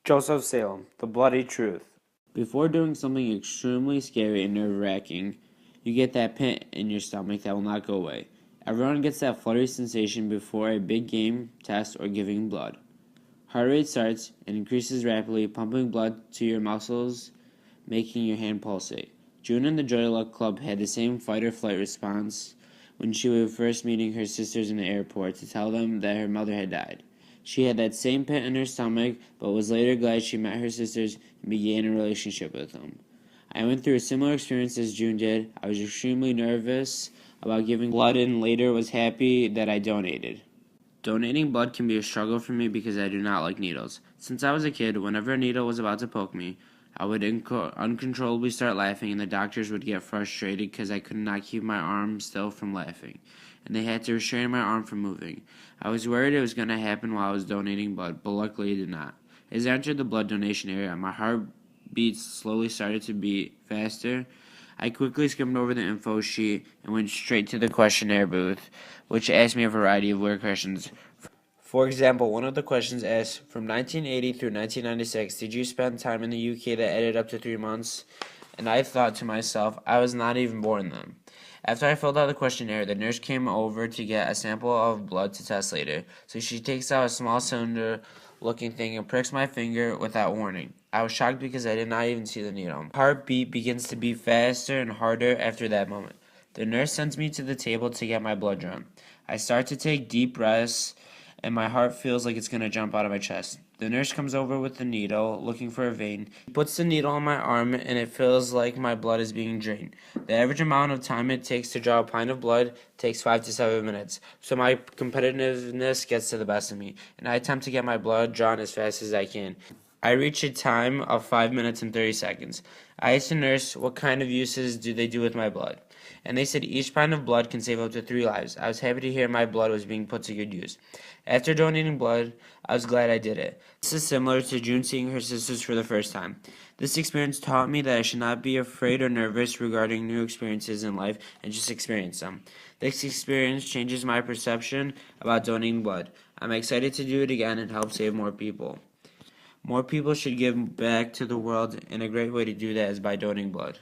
Joseph Salem, The Bloody Truth. Before doing something extremely scary and nerve-wracking, you get that pit in your stomach that will not go away. Everyone gets that fluttery sensation before a big game, test, or giving blood. Heart rate starts and increases rapidly, pumping blood to your muscles, making your hand pulsate. June in the Joy Luck Club had the same fight or flight response when she was first meeting her sisters in the airport to tell them that her mother had died. She had that same pit in her stomach, but was later glad she met her sisters and began a relationship with them. I went through a similar experience as June did. I was extremely nervous about giving blood and later was happy that I donated. Donating blood can be a struggle for me because I do not like needles. Since I was a kid, whenever a needle was about to poke me, I would uncontrollably start laughing, and the doctors would get frustrated because I could not keep my arm still from laughing, and they had to restrain my arm from moving. I was worried it was going to happen while I was donating blood, but luckily it did not. As I entered the blood donation area, my heartbeats slowly started to beat faster. I quickly skimmed over the info sheet and went straight to the questionnaire booth, which asked me a variety of weird questions. For example, one of the questions asked, from 1980 through 1996, did you spend time in the UK that added up to 3 months? And I thought to myself, I was not even born then. After I filled out the questionnaire, the nurse came over to get a sample of blood to test later. So she takes out a small cylinder-looking thing and pricks my finger without warning. I was shocked because I did not even see the needle. Heartbeat begins to beat faster and harder after that moment. The nurse sends me to the table to get my blood drawn. I start to take deep breaths, and my heart feels like it's going to jump out of my chest. The nurse comes over with the needle, looking for a vein. He puts the needle on my arm, and it feels like my blood is being drained. The average amount of time it takes to draw a pint of blood takes 5 to 7 minutes, so my competitiveness gets to the best of me, and I attempt to get my blood drawn as fast as I can. I reach a time of 5 minutes and 30 seconds. I asked the nurse what kind of uses do they do with my blood, and they said each pint of blood can save up to 3 lives. I was happy to hear my blood was being put to good use. After donating blood, I was glad I did it. This is similar to June seeing her sisters for the first time. This experience taught me that I should not be afraid or nervous regarding new experiences in life and just experience them. This experience changes my perception about donating blood. I'm excited to do it again and help save more people. More people should give back to the world, and a great way to do that is by donating blood.